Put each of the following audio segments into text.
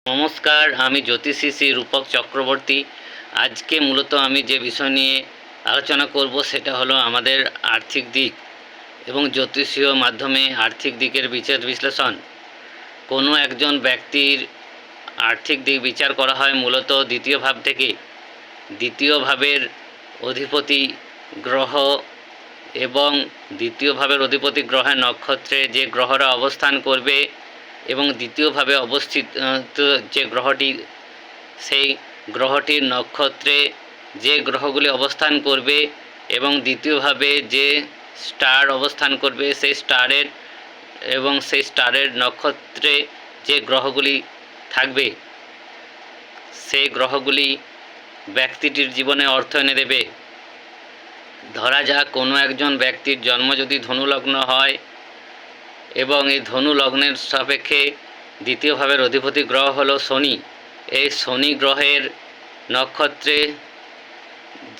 নমস্কার, আমি জ্যোতিষী শ্রী রূপক চক্রবর্তী। আজকে মূলত আমি যে বিষয় নিয়ে আলোচনা করব সেটা হলো আমাদের আর্থিক দিক এবং জ্যোতিষীয় মাধ্যমে আর্থিক দিকের বিচার বিশ্লেষণ। কোনো একজন ব্যক্তির আর্থিক দিক বিচার করা হয় মূলত দ্বিতীয় ভাব থেকে। দ্বিতীয় ভাবের অধিপতি গ্রহ এবং দ্বিতীয় ভাবের অধিপতি গ্রহের নক্ষত্রে যে গ্রহরা অবস্থান করবে এবং দ্বিতীয়ভাবে অবস্থিত যে গ্রহটি, সেই গ্রহটির নক্ষত্রে যে গ্রহগুলি অবস্থান করবে এবং দ্বিতীয়ভাবে যে স্টার অবস্থান করবে সেই স্টারের এবং সেই স্টারের নক্ষত্রে যে গ্রহগুলি থাকবে সেই গ্রহগুলি ব্যক্তিটির জীবনে অর্থ এনে দেবে। ধরা যাক কোনো একজন ব্যক্তির জন্ম যদি ধনু লগ্ন হয় এবং এই ধনু লগ্নের সাপেক্ষে দ্বিতীয় ভাবের অধিপতি গ্রহ হলো শনি। এই শনি গ্রহের নক্ষত্রে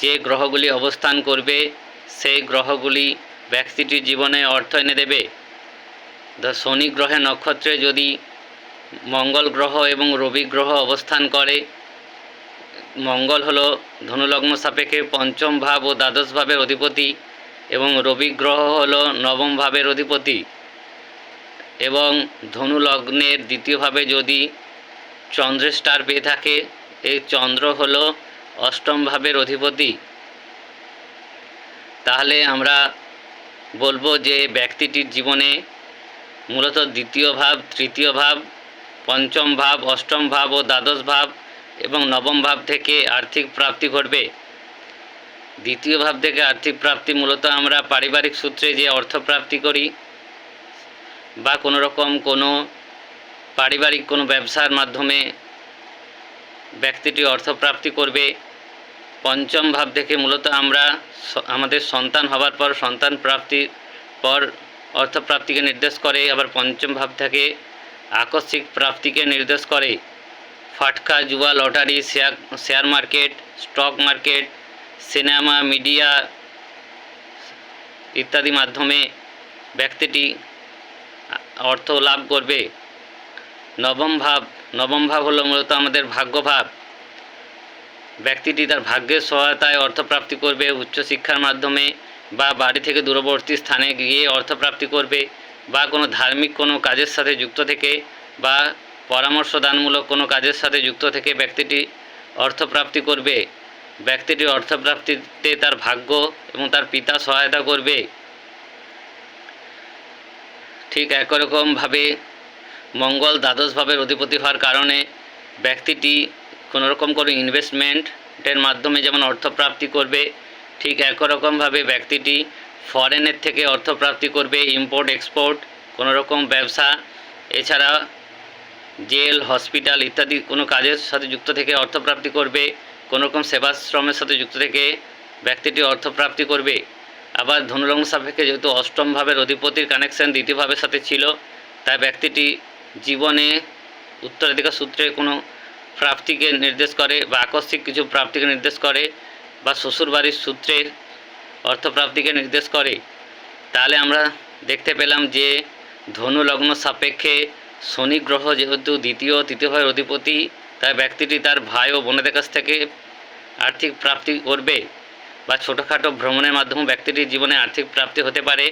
যে গ্রহগুলি অবস্থান করবে সেই গ্রহগুলি ব্যক্তিটির জীবনে অর্থ এনে দেবে। শনি গ্রহের নক্ষত্রে যদি মঙ্গল গ্রহ এবং রবি গ্রহ অবস্থান করে, মঙ্গল হলো ধনুলগ্ন সাপেক্ষে পঞ্চম ভাব ও দ্বাদশ ভাবের অধিপতি এবং রবি গ্রহ হলো নবম ভাবের অধিপতি, এবং ধনু লগ্নের দ্বিতীয়ভাবে যদি চন্দ্রের স্টার পেয়ে থাকে, এই চন্দ্র হলো অষ্টম ভাবের অধিপতি। তাহলে আমরা বলবো যে ব্যক্তিটির জীবনে মূলত দ্বিতীয় ভাব, তৃতীয় ভাব, পঞ্চম ভাব, অষ্টম ভাব ও দ্বাদশ ভাব এবং নবম ভাব থেকে আর্থিক প্রাপ্তি ঘটবে। দ্বিতীয় ভাব থেকে আর্থিক প্রাপ্তি মূলত আমরা পারিবারিক সূত্রে যে অর্থপ্রাপ্তি করি বা কোনো রকম কোনো পারিবারিক কোনো ব্যবসার মাধ্যমে ব্যক্তিটি অর্থপ্রাপ্তি করবে। পঞ্চম ভাব থেকে মূলত আমরা আমাদের সন্তান হবার পর সন্তান প্রাপ্তির পর অর্থপ্রাপ্তিকে নির্দেশ করে। আবার পঞ্চম ভাব থেকে আকস্মিক প্রাপ্তিকে নির্দেশ করে। ফাটকা, জুয়া, lottery, share market, stock market, cinema, media ইত্যাদি মাধ্যমে ব্যক্তিটি অর্থ লাভ করবে। নবম ভাব হলো মূলত আমাদের ভাগ্যভাব। ব্যক্তিটি তার ভাগ্যের সহায়তায় অর্থপ্রাপ্তি করবে, উচ্চশিক্ষার মাধ্যমে বা বাড়ি থেকে দূরবর্তী স্থানে গিয়ে অর্থপ্রাপ্তি করবে, বা কোনো ধার্মিক কোনো কাজের সাথে যুক্ত থেকে বা পরামর্শদানমূলক কোনো কাজের সাথে যুক্ত থেকে ব্যক্তিটি অর্থপ্রাপ্তি করবে। ব্যক্তিটি অর্থপ্রাপ্তিতে তার ভাগ্য এবং তার পিতা সহায়তা করবে। ঠিক একরকমভাবে মঙ্গল দ্বাদশ ভাবের অধিপতি হওয়ার কারণে ব্যক্তিটি কোনোরকম কোনো ইনভেস্টমেন্টের মাধ্যমে যেমন অর্থপ্রাপ্তি করবে, ঠিক একরকমভাবে ব্যক্তিটি ফরেনের থেকে অর্থপ্রাপ্তি করবে, ইম্পোর্ট এক্সপোর্ট কোনো রকম ব্যবসা, এছাড়া জেল, হসপিটাল ইত্যাদি কোনো কাজের সাথে যুক্ত থেকে অর্থপ্রাপ্তি করবে। কোনো রকম সেবাশ্রমের সাথে যুক্ত থেকে ব্যক্তিটি অর্থপ্রাপ্তি করবে। আবার ধনুলগ্ন সাপেক্ষে যেহেতু অষ্টম ভাবের অধিপতির কানেকশন দ্বিতীয় ভাবের সাথে ছিল, তাই ব্যক্তিটি জীবনে উত্তরাধিকার সূত্রে কোনো প্রাপ্তিকে নির্দেশ করে বা আকস্মিক কিছু প্রাপ্তিকে নির্দেশ করে বা শ্বশুরবাড়ির সূত্রের অর্থপ্রাপ্তিকে নির্দেশ করে। তাহলে আমরা দেখতে পেলাম যে ধনু লগ্ন সাপেক্ষে শনি গ্রহ যেহেতু তৃতীয় ভাবের অধিপতি, তাই ব্যক্তিটি তার ভাই ও বোনেদের কাছ থেকে আর্থিক প্রাপ্তি করবে, বা ছোটোখাটো ভ্রমণের মাধ্যমে ব্যক্তিটির জীবনে আর্থিক প্রাপ্তি হতে পারে,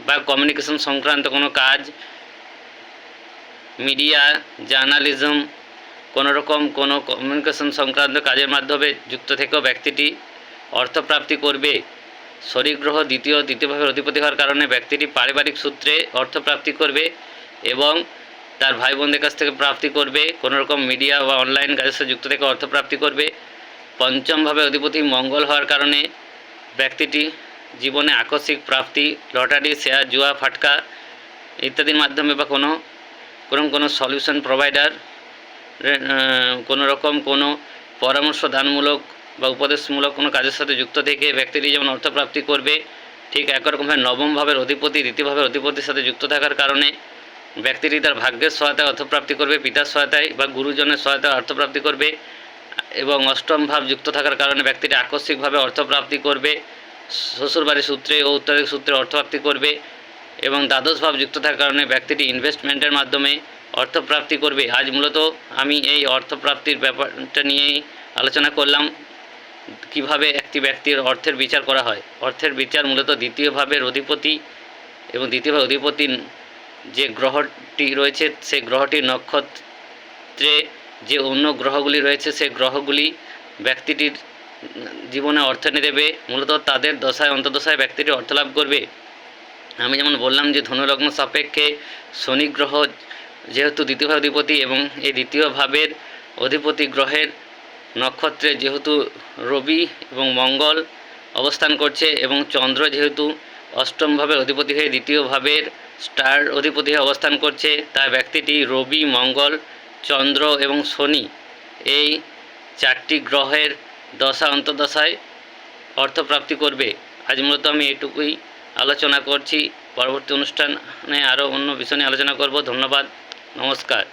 বা কমিউনিকেশন সংক্রান্ত কোনো কাজ, মিডিয়া, জার্নালিজম, কোনো রকম কোনো কমিউনিকেশন সংক্রান্ত কাজের মাধ্যমে যুক্ত থেকেও ব্যক্তিটি অর্থপ্রাপ্তি করবে। শনি গ্রহ দ্বিতীয়ভাবে অধিপতি হওয়ার কারণে ব্যক্তিটি পারিবারিক সূত্রে অর্থপ্রাপ্তি করবে এবং তার ভাই বোনদের কাছ থেকে প্রাপ্তি করবে। কোনো রকম মিডিয়া বা অনলাইন কাজের সাথে যুক্ত থেকে অর্থপ্রাপ্তি করবে। পঞ্চমভাবে অধিপতি মঙ্গল হওয়ার কারণে ব্যক্তিটি জীবনে আকস্মিক প্রাপ্তি, লটারি, শেয়ার, জুয়া, ফাটকা ইত্যাদির মাধ্যমে বা কোনো সলিউশন প্রোভাইডার, কোনো রকম কোনো পরামর্শ দানমূলক বা উপদেশমূলক কোনো কাজের সাথে যুক্ত থেকে ব্যক্তিটি যেমন অর্থপ্রাপ্তি করবে, ঠিক একরকমভাবে নবম ভাবের অধিপতি দ্বিতীয় ভাবের অধিপতির সাথে যুক্ত থাকার কারণে ব্যক্তিটি তার ভাগ্যের সহায়তায় অর্থপ্রাপ্তি করবে, পিতার সহায়তায় বা গুরুজনের সহায়তায় অর্থপ্রাপ্তি করবে। এবং অষ্টম ভাব যুক্ত থাকার কারণে ব্যক্তিটি আকস্মিকভাবে অর্থপ্রাপ্তি করবে, শ্বশুরবাড়ির সূত্রে ও উত্তরাধিকার সূত্রে অর্থপ্রাপ্তি করবে। এবং দ্বাদশ ভাব যুক্ত থাকার কারণে ব্যক্তিটি ইনভেস্টমেন্টের মাধ্যমে অর্থপ্রাপ্তি করবে। আজ মূলত আমি এই অর্থপ্রাপ্তির ব্যাপারটা নিয়েই আলোচনা করলাম, কিভাবে একটি ব্যক্তির অর্থের বিচার করা হয়। অর্থের বিচার মূলত দ্বিতীয় ভাবের অধিপতি এবং দ্বিতীয় ভাবের অধিপতি যে গ্রহটি রয়েছে সেই গ্রহটির নক্ষত্রে যে অন্য গ্রহগুলি রয়েছে সেই গ্রহগুলি ব্যক্তিটির জীবনে অর্থ এনে দেবে। মূলত তাদের দশায় অন্তর্দশায় ব্যক্তিটি অর্থলাভ করবে। আমি যেমন বললাম যে ধনুলগ্ন সাপেক্ষে শনি গ্রহ যেহেতু দ্বিতীয় ভাবের অধিপতি এবং এই দ্বিতীয় ভাবের অধিপতি গ্রহের নক্ষত্রে যেহেতু রবি এবং মঙ্গল অবস্থান করছে এবং চন্দ্র যেহেতু অষ্টম ভাবের অধিপতি হয়ে দ্বিতীয় ভাবের স্টার অধিপতি হয়ে অবস্থান করছে, তাই ব্যক্তিটি রবি, মঙ্গল, চন্দ্র এবং শনি এই চারটি গ্রহের দশা অন্তর্দশায় অর্থপ্রাপ্তি করবে। আজ মূলত আমি এটুকুই আলোচনা করছি। পরবর্তী অনুষ্ঠানে আরও অন্য বিষয় নিয়ে আলোচনা করব। ধন্যবাদ, নমস্কার।